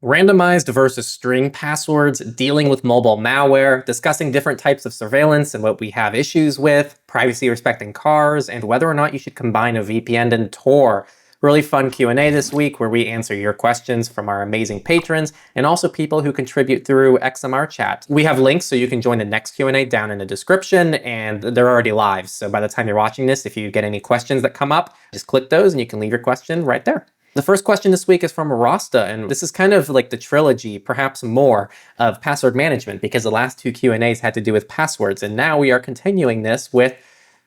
Randomized versus string passwords, dealing with mobile malware, discussing different types of surveillance and what we have issues with, privacy respecting cars, and whether or not you should combine a VPN and Tor. Really fun Q&A this week where we answer your questions from our amazing patrons and also people who contribute through XMR chat. We have links so you can join the next Q&A down in the description, and they're already live. So by the time you're watching this, if you get any questions that come up, just click those and you can leave your question right there. The first question this week is from Rasta, and this is kind of like the trilogy, perhaps more, of password management, because the last two Q&As had to do with passwords, and now we are continuing this with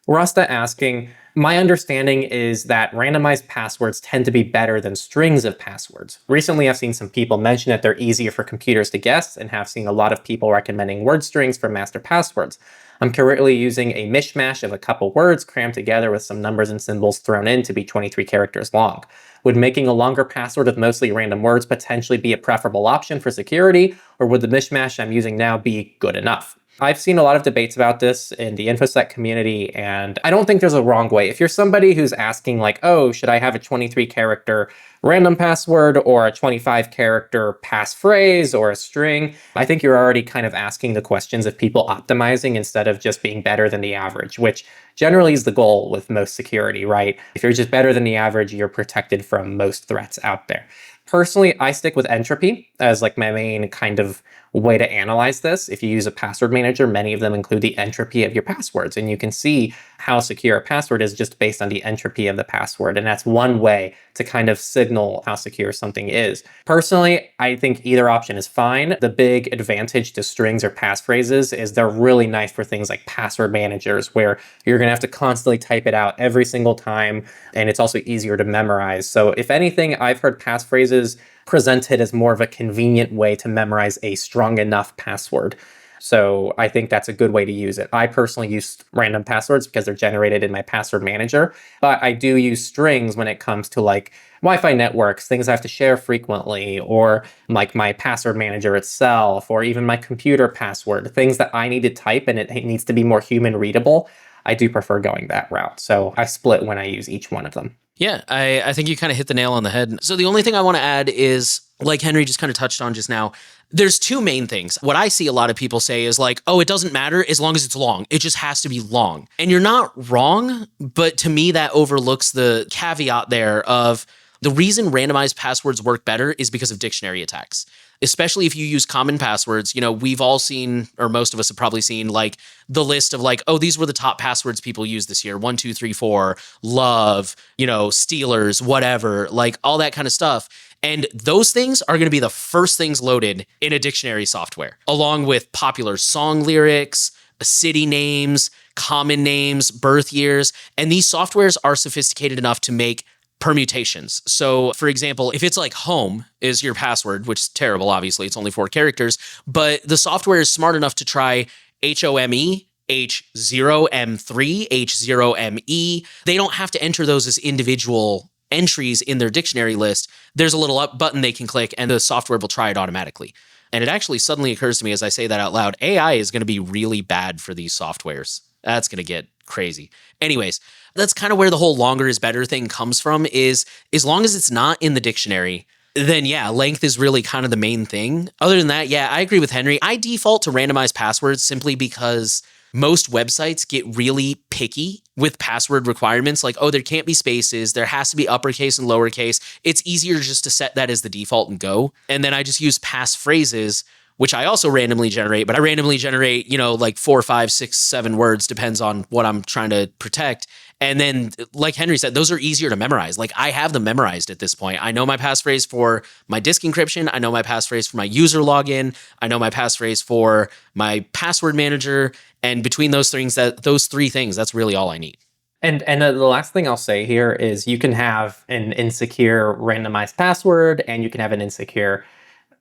Rasta asking, my understanding is that randomized passwords tend to be better than strings of passwords. Recently, I've seen some people mention that they're easier for computers to guess, and have seen a lot of people recommending word strings for master passwords. I'm currently using a mishmash of a couple words crammed together with some numbers and symbols thrown in to be 23 characters long. Would making a longer password with mostly random words potentially be a preferable option for security, or would the mishmash I'm using now be good enough? I've seen a lot of debates about this in the InfoSec community, and I don't think there's a wrong way. If you're somebody who's asking like, oh, should I have a 23 character random password or a 25 character passphrase or a string, I think you're already kind of asking the questions of people optimizing instead of just being better than the average, which generally is the goal with most security, right? If you're just better than the average, you're protected from most threats out there. Personally, I stick with entropy as like my main kind of way to analyze this. If you use a password manager, many of them include the entropy of your passwords, and you can see how secure a password is just based on the entropy of the password. And that's one way to kind of signal how secure something is. Personally, I think either option is fine. The big advantage to strings or passphrases is they're really nice for things like password managers, where you're going to have to constantly type it out every single time, and it's also easier to memorize. So if anything, I've heard passphrases presented as more of a convenient way to memorize a strong enough password. So I think that's a good way to use it. I personally use random passwords because they're generated in my password manager, but I do use strings when it comes to like Wi-Fi networks, things I have to share frequently, or like my password manager itself, or even my computer password, things that I need to type and it needs to be more human readable. I do prefer going that route. So I split when I use each one of them. Yeah, I think you kind of hit the nail on the head. So the only thing I want to add is, like Henry just kind of touched on just now, there's two main things. What I see a lot of people say is like, oh, it doesn't matter as long as it's long. It just has to be long. And you're not wrong, but to me, that overlooks the caveat there of the reason randomized passwords work better is because of dictionary attacks. Especially if you use common passwords, you know, we've all seen, or most of us have probably seen, like the list of like, oh, these were the top passwords people used this year. 1, 2, 3, 4, love, you know, Steelers, whatever, like all that kind of stuff. And those things are going to be the first things loaded in a dictionary software, along with popular song lyrics, city names, common names, birth years. And these softwares are sophisticated enough to make permutations. So for example, if it's like home is your password, which is terrible, obviously, it's only 4 characters, but the software is smart enough to try HOME, H0M3, H0ME. They don't have to enter those as individual entries in their dictionary list. There's a little up button they can click and the software will try it automatically. And it actually suddenly occurs to me as I say that out loud, AI is going to be really bad for these softwares. That's going to get crazy. Anyways, that's kind of where the whole longer is better thing comes from, is as long as it's not in the dictionary, then yeah, length is really kind of the main thing. Other than that, yeah, I agree with Henry. I default to randomized passwords simply because most websites get really picky with password requirements. Like, oh, there can't be spaces. There has to be uppercase and lowercase. It's easier just to set that as the default and go. And then I just use passphrases, which I also randomly generate, but I randomly generate, you know, like 4, 5, 6, 7 words, depends on what I'm trying to protect. And then, like Henry said, those are easier to memorize. Like I have them memorized at this point. I know my passphrase for my disk encryption. I know my passphrase for my user login. I know my passphrase for my password manager. And between those things, those 3 things, that's really all I need. And the last thing I'll say here is you can have an insecure randomized password and you can have an insecure,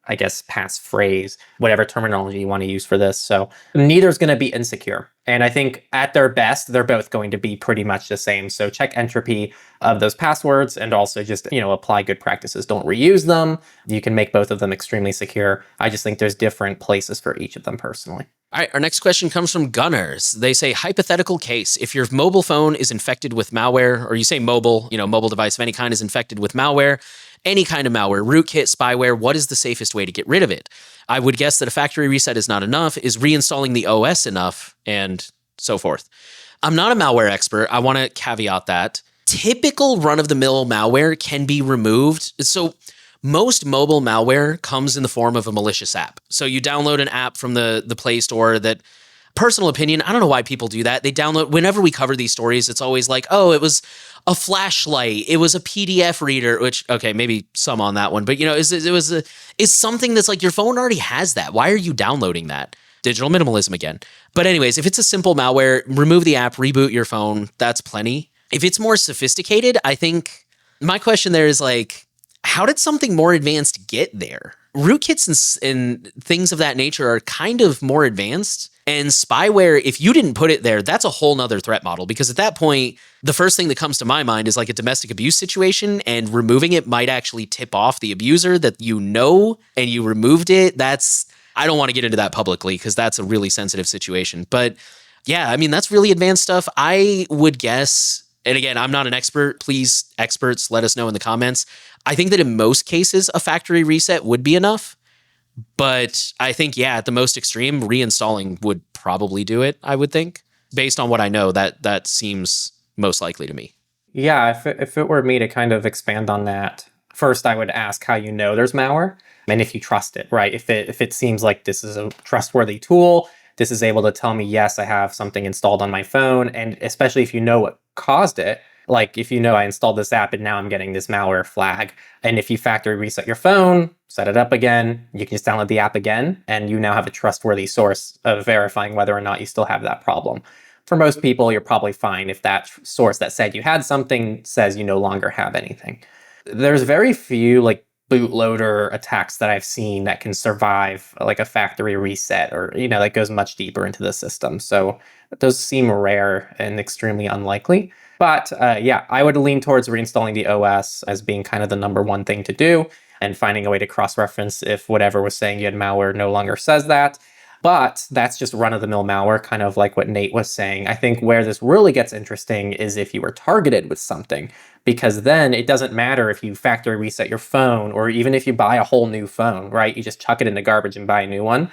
I guess, passphrase, whatever terminology you want to use for this. So neither is going to be insecure. And I think at their best, they're both going to be pretty much the same. So check entropy of those passwords and also just, you know, apply good practices. Don't reuse them. You can make both of them extremely secure. I just think there's different places for each of them personally. All right, our next question comes from Gunners. They say, hypothetical case, if your mobile phone is infected with malware, or you say mobile, you know, mobile device of any kind is infected with malware, any kind of malware, rootkit, spyware, what is the safest way to get rid of it? I would guess that a factory reset is not enough. Is reinstalling the OS enough? And so forth. I'm not a malware expert. I want to caveat that. Typical run-of-the-mill malware can be removed. So most mobile malware comes in the form of a malicious app. So you download an app from the Play Store that, personal opinion, I don't know why people do that. They download, whenever we cover these stories, it's always like, oh, it was a flashlight, it was a PDF reader, which, okay, maybe some on that one, but it's something that's like your phone already has that. Why are you downloading that? Digital minimalism again. But anyways, if it's a simple malware, remove the app, reboot your phone, that's plenty. If it's more sophisticated, I think my question there is like, how did something more advanced get there? Rootkits and things of that nature are kind of more advanced. And spyware, if you didn't put it there, that's a whole nother threat model. Because at that point, the first thing that comes to my mind is like a domestic abuse situation, and removing it might actually tip off the abuser that you know, and you removed it. I don't want to get into that publicly because that's a really sensitive situation. But yeah, I mean, that's really advanced stuff. I would guess, and again, I'm not an expert. Please, experts, let us know in the comments. I think that in most cases, a factory reset would be enough. But I think, yeah, at the most extreme, reinstalling would probably do it, I would think. Based on what I know, that seems most likely to me. Yeah, if it were me to kind of expand on that, first I would ask how you know there's malware and if you trust it, right? If it seems like this is a trustworthy tool, this is able to tell me, yes, I have something installed on my phone, and especially if you know what caused it, like if you know I installed this app and now I'm getting this malware flag, and if you factory reset your phone, set it up again, you can just download the app again, and you now have a trustworthy source of verifying whether or not you still have that problem. For most people, you're probably fine if that source that said you had something says you no longer have anything. There's very few like bootloader attacks that I've seen that can survive like a factory reset, or that goes much deeper into the system. So those seem rare and extremely unlikely. But yeah, I would lean towards reinstalling the OS as being kind of the number one thing to do, and finding a way to cross-reference if whatever was saying you had malware no longer says that. But that's just run-of-the-mill malware, kind of like what Nate was saying. I think where this really gets interesting is if you were targeted with something, because then it doesn't matter if you factory reset your phone, or even if you buy a whole new phone, right? You just chuck it in the garbage and buy a new one.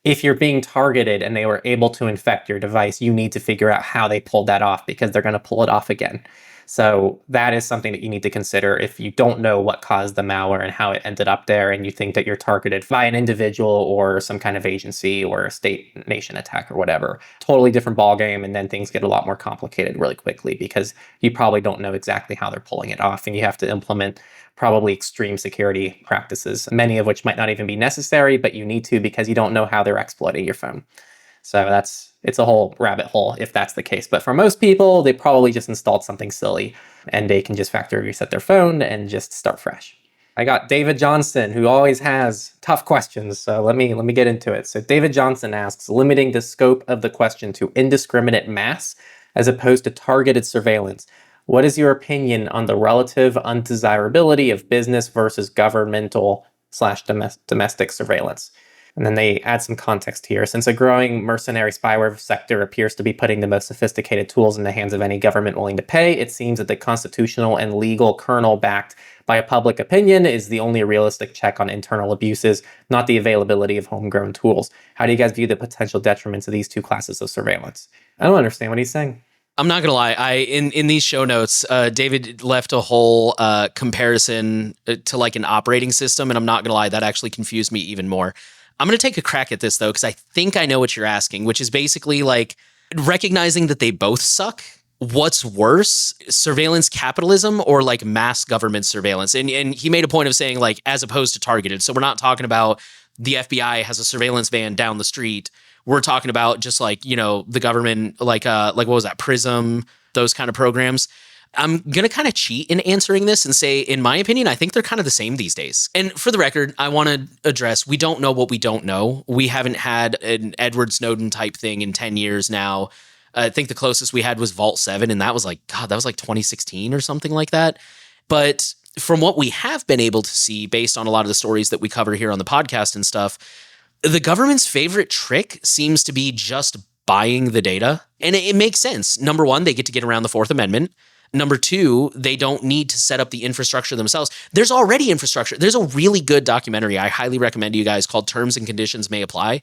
If you're being targeted and they were able to infect your device, you need to figure out how they pulled that off, because they're going to pull it off again. So that is something that you need to consider if you don't know what caused the malware and how it ended up there, and you think that you're targeted by an individual or some kind of agency or a state nation attack or whatever. Totally different ballgame, and then things get a lot more complicated really quickly because you probably don't know exactly how they're pulling it off, and you have to implement probably extreme security practices, many of which might not even be necessary, but you need to because you don't know how they're exploiting your phone. So it's a whole rabbit hole if that's the case. But for most people, they probably just installed something silly and they can just factory reset their phone and just start fresh. I got David Johnson, who always has tough questions. So let me get into it. So David Johnson asks, limiting the scope of the question to indiscriminate mass as opposed to targeted surveillance. What is your opinion on the relative undesirability of business versus governmental/domestic surveillance? And then they add some context here. Since a growing mercenary spyware sector appears to be putting the most sophisticated tools in the hands of any government willing to pay, it seems that the constitutional and legal kernel backed by a public opinion is the only realistic check on internal abuses, not the availability of homegrown tools. How do you guys view the potential detriments of these two classes of surveillance? I don't understand what he's saying. I'm not gonna lie. In these show notes, David left a whole comparison to like an operating system, and I'm not gonna lie, that actually confused me even more. I'm going to take a crack at this, though, because I think I know what you're asking, which is basically like recognizing that they both suck. What's worse, surveillance capitalism or like mass government surveillance? And he made a point of saying like as opposed to targeted. So we're not talking about the FBI has a surveillance van down the street. We're talking about just like, the government, like what was that, PRISM, those kind of programs. I'm going to kind of cheat in answering this and say, in my opinion, I think they're kind of the same these days. And for the record, I want to address, we don't know what we don't know. We haven't had an Edward Snowden type thing in 10 years now. I think the closest we had was Vault 7, and that was like 2016 or something like that. But from what we have been able to see, based on a lot of the stories that we cover here on the podcast and stuff, the government's favorite trick seems to be just buying the data. And it makes sense. Number one, they get to get around the Fourth Amendment. Number two, they don't need to set up the infrastructure themselves. There's already infrastructure. There's a really good documentary I highly recommend to you guys called Terms and Conditions May Apply.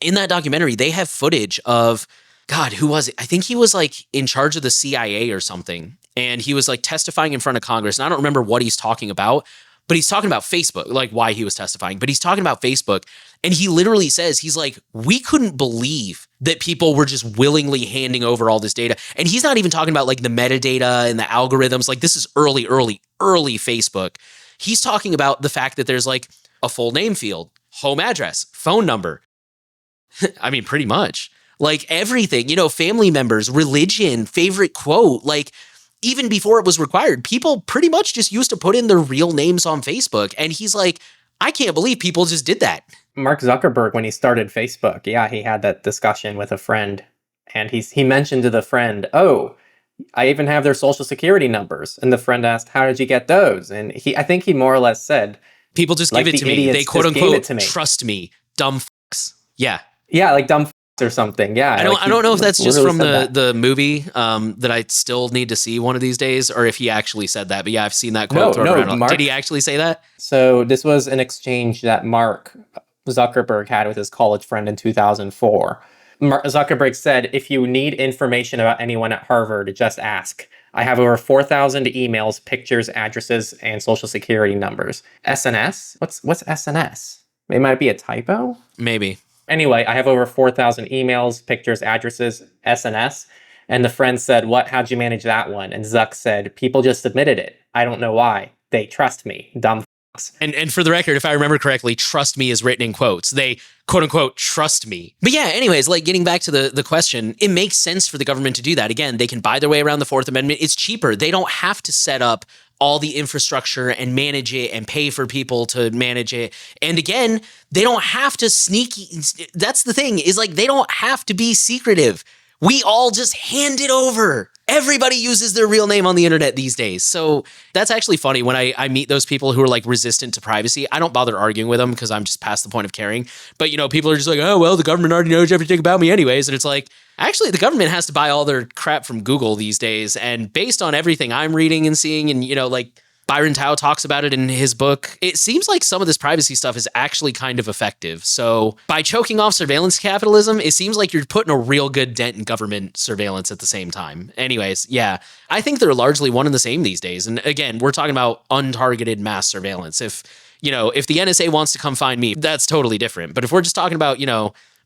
In that documentary, they have footage of, God, who was it? I think he was like in charge of the CIA or something. And he was like testifying in front of Congress. And I don't remember what he's talking about, but he's talking about Facebook, like why he was testifying. But he's talking about Facebook. And he literally says, he's like, we couldn't believe that people were just willingly handing over all this data. And he's not even talking about like the metadata and the algorithms. Like this is early Facebook. He's talking about the fact that there's like a full name field, home address, phone number. I mean, pretty much like everything, family members, religion, favorite quote, like even before it was required, people pretty much just used to put in their real names on Facebook. And he's like, I can't believe people just did that. Mark Zuckerberg, when he started Facebook, he had that discussion with a friend, and he mentioned to the friend, "Oh, I even have their social security numbers." And the friend asked, "How did you get those?" And I think he more or less said, "People just like give it to me. They quote unquote trust me, dumb fucks." Yeah, like dumb fucks or something. Yeah, I don't know if that's just from the movie that I still need to see one of these days, or if he actually said that. But yeah, I've seen that quote thrown around. Did he actually say that? So this was an exchange that Mark Zuckerberg had with his college friend in 2004. Mark Zuckerberg said, "If you need information about anyone at Harvard, just ask. I have over 4,000 emails, pictures, addresses, and social security numbers." SNS? What's SNS? It might be a typo? Maybe. Anyway, I have over 4,000 emails, pictures, addresses, SNS. And the friend said, "What? How'd you manage that one?" And Zuck said, "People just submitted it. I don't know why. They trust me. Dumb fucks." And for the record, if I remember correctly, trust me is written in quotes. They quote unquote trust me. But yeah, anyways, like getting back to the question, it makes sense for the government to do that. Again, they can buy their way around the Fourth Amendment. It's cheaper. They don't have to set up all the infrastructure and manage it and pay for people to manage it. And again, they don't have to that's the thing, is like they don't have to be secretive. We all just hand it over. Everybody uses their real name on the internet these days. So that's actually funny when I meet those people who are like resistant to privacy. I don't bother arguing with them because I'm just past the point of caring. But people are just like, "Oh, well, the government already knows everything about me anyways." And it's like, actually, the government has to buy all their crap from Google these days. And based on everything I'm reading and seeing, and like Byron Tao talks about it in his book, it seems like some of this privacy stuff is actually kind of effective. So by choking off surveillance capitalism, it seems like you're putting a real good dent in government surveillance at the same time. Anyways, yeah, I think they're largely one and the same these days. And again, we're talking about untargeted mass surveillance. If the NSA wants to come find me, that's totally different. But if we're just talking about,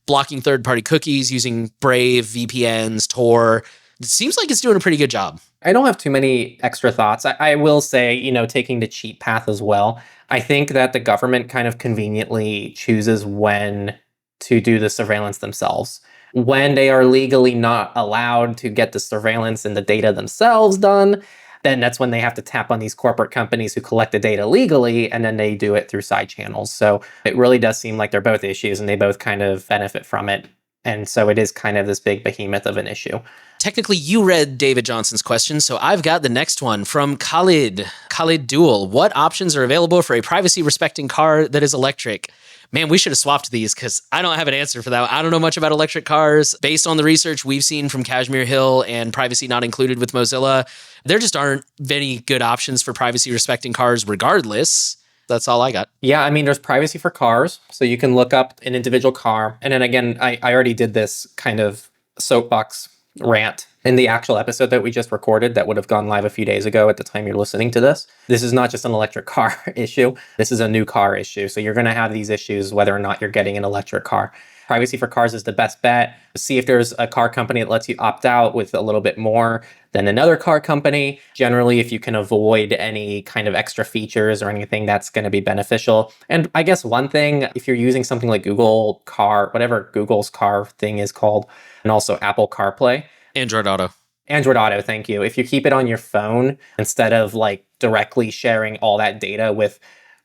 blocking third-party cookies, using Brave, VPNs, Tor, it seems like it's doing a pretty good job. I don't have too many extra thoughts. I will say, taking the cheap path as well. I think that the government kind of conveniently chooses when to do the surveillance themselves. When they are legally not allowed to get the surveillance and the data themselves done, then that's when they have to tap on these corporate companies who collect the data legally, and then they do it through side channels. So it really does seem like they're both issues, and they both kind of benefit from it. And so it is kind of this big behemoth of an issue. Technically, you read David Johnson's question, so I've got the next one from Khalid. Khalid Duel. What options are available for a privacy-respecting car that is electric? Man, we should have swapped these because I don't have an answer for that. I don't know much about electric cars. Based on the research we've seen from Kashmir Hill and Privacy Not Included with Mozilla, there just aren't any good options for privacy-respecting cars regardless. That's all I got. Yeah, I mean, there's privacy for cars. So you can look up an individual car. And then again, I already did this kind of soapbox rant in the actual episode that we just recorded that would have gone live a few days ago at the time you're listening to this. This is not just an electric car issue. This is a new car issue. So you're going to have these issues whether or not you're getting an electric car. Privacy for cars is the best bet. See if there's a car company that lets you opt out with a little bit more than another car company. Generally, if you can avoid any kind of extra features or anything, that's going to be beneficial. And I guess one thing, if you're using something like Google Car, whatever Google's car thing is called, and also Apple CarPlay. Android Auto, thank you. If you keep it on your phone, instead of like directly sharing all that data with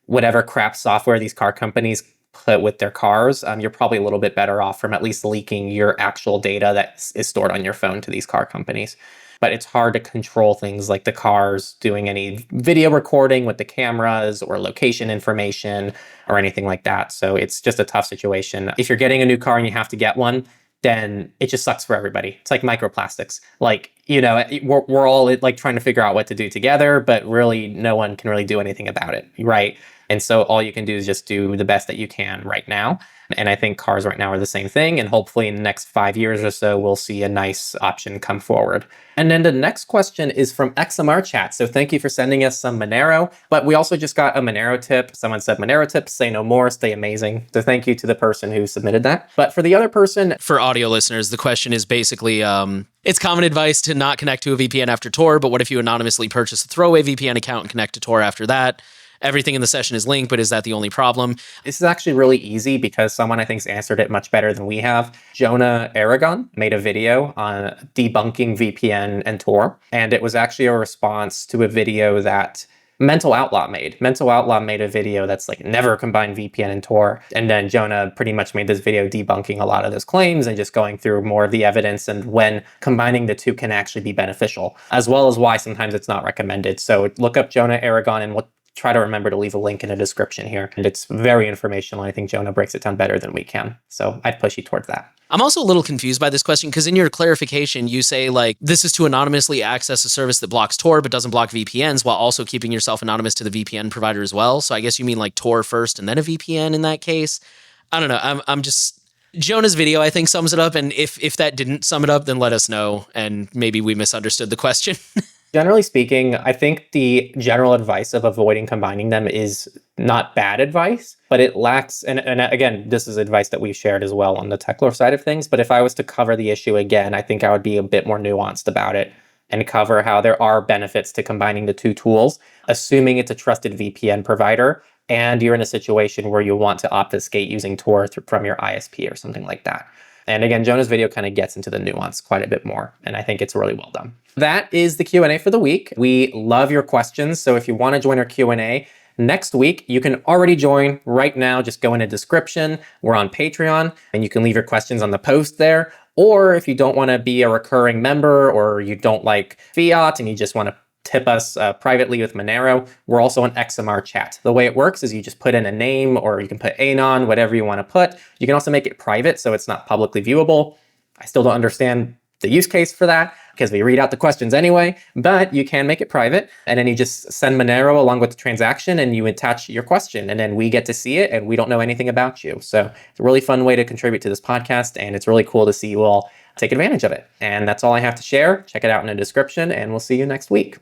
whatever crap software these car companies put with their cars, you're probably a little bit better off from at least leaking your actual data that is stored on your phone to these car companies. But it's hard to control things like the cars doing any video recording with the cameras or location information or anything like that. So it's just a tough situation. If you're getting a new car and you have to get one, then it just sucks for everybody. It's like microplastics. Like, we're all like trying to figure out what to do together, but really no one can really do anything about it, right? And so all you can do is just do the best that you can right now. And I think cars right now are the same thing. And hopefully in the next 5 years or so, we'll see a nice option come forward. And then the next question is from XMR chat. So thank you for sending us some Monero. But we also just got a Monero tip. Someone said Monero tips, say no more, stay amazing. So thank you to the person who submitted that. But for the other person, For audio listeners, the question is basically, it's common advice to not connect to a VPN after Tor, but what if you anonymously purchase a throwaway VPN account and connect to Tor after that? Everything in the session is linked, but is that the only problem? this is actually really easy because someone I think's answered it much better than we have. Jonah Aragon made a video on debunking VPN and Tor, and it was actually a response to a video that Mental Outlaw made. Mental Outlaw made a video that's like never combine VPN and Tor, and then Jonah pretty much made this video debunking a lot of those claims and just going through more of the evidence and when combining the two can actually be beneficial, as well as why sometimes it's not recommended. So look up Jonah Aragon, and we'll try to remember to leave a link in the description here. And it's very informational. I think Jonah breaks it down better than we can. So I'd push you towards that. I'm also a little confused by this question because in your clarification, you say like, this is to anonymously access a service that blocks Tor but doesn't block VPNs while also keeping yourself anonymous to the VPN provider as well. So I guess you mean like Tor first and then a VPN in that case. I don't know. I'm just... Jonah's video, I think, sums it up. And if that didn't sum it up, then let us know. And maybe we misunderstood the question. Generally speaking, I think the general advice of avoiding combining them is not bad advice, but it lacks, and again, this is advice that we've shared as well on the Techlore side of things, but if I was to cover the issue again, I think I would be a bit more nuanced about it and cover how there are benefits to combining the two tools, assuming it's a trusted VPN provider, and you're in a situation where you want to obfuscate using Tor from your ISP or something like that. And again, Jonah's video kind of gets into the nuance quite a bit more, and I think it's really well done. That is the Q&A for the week. We love your questions, so if you want to join our Q&A next week, you can already join right now. Just go in the description. We're on Patreon, and you can leave your questions on the post there. Or if you don't want to be a recurring member, or you don't like fiat and you just want to tip us privately with Monero, we're also on XMR chat. The way it works is you just put in a name, or you can put anon, whatever you want to put. You can also make it private so it's not publicly viewable. I still don't understand the use case for that because we read out the questions anyway, but you can make it private, and then you just send Monero along with the transaction and you attach your question, and then we get to see it and we don't know anything about you. So it's a really fun way to contribute to this podcast, and it's really cool to see you all take advantage of it. And that's all I have to share. Check it out in the description, and we'll see you next week.